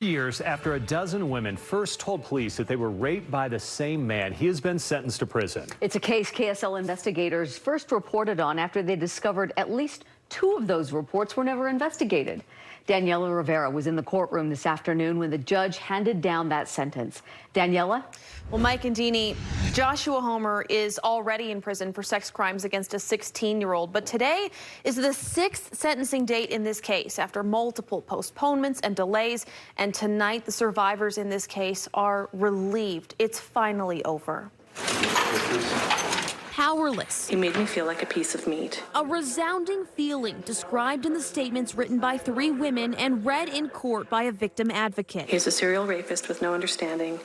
Years after a dozen women first told police that they were raped by the same man, he has been sentenced to prison. It's a case KSL investigators first reported on after they discovered at least 2 of those reports were never investigated. Daniela Rivera was in the courtroom this afternoon when the judge handed down that sentence. Daniela? Well, Mike and Deanie, Joshua Homer is already in prison for sex crimes against a 16-year-old. But today is the 6th sentencing date in this case after multiple postponements and delays. And tonight, the survivors in this case are relieved. It's finally over. Powerless. He made me feel like a piece of meat. A resounding feeling described in the statements written by 3 women and read in court by a victim advocate. He's a serial rapist with no understanding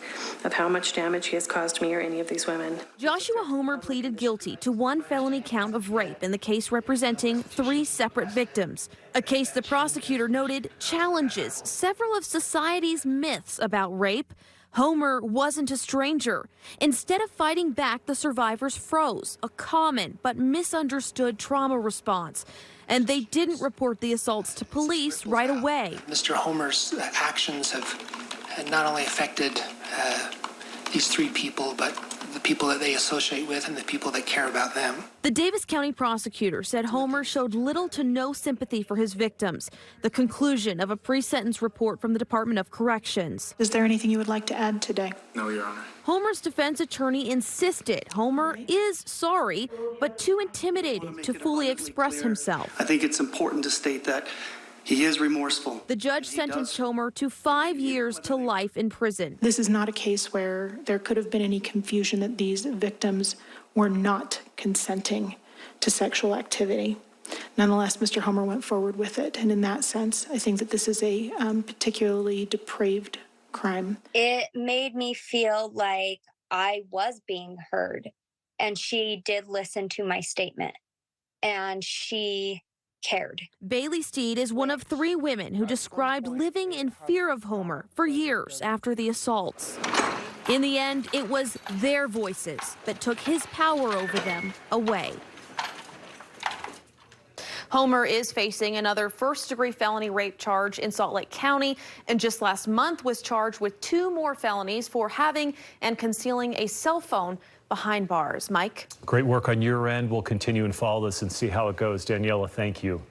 of how much damage he has caused me or any of these women. Joshua Homer pleaded guilty to 1 felony count of rape in the case representing 3 separate victims. A case the prosecutor noted challenges several of society's myths about rape. Homer wasn't a stranger. Instead of fighting back, the survivors froze, a common but misunderstood trauma response. And they didn't report the assaults to police right away. Mr. Homer's actions have not only affected these 3 people, but the people that they associate with and the people that care about them. The Davis County prosecutor said Homer showed little to no sympathy for his victims, the conclusion of a pre-sentence report from the Department of Corrections. Is there anything you would like to add today? No, Your Honor. Homer's defense attorney insisted Homer is sorry, but too intimidated to fully express himself. I think it's important to state that he is remorseful. The judge sentenced Homer to 5 years to life in prison. This is not a case where there could have been any confusion that these victims were not consenting to sexual activity. Nonetheless, Mr. Homer went forward with it, and in that sense, I think that this is a particularly depraved crime. It made me feel like I was being heard, and she did listen to my statement, and she cared. Bailey Steed is one of 3 women who described living in fear of Homer for years after the assaults. In the end, it was their voices that took his power over them away. Homer is facing another first-degree felony rape charge in Salt Lake County, and just last month was charged with 2 more felonies for having and concealing a cell phone behind bars. Mike? Great work on your end. We'll continue and follow this and see how it goes. Daniela, thank you.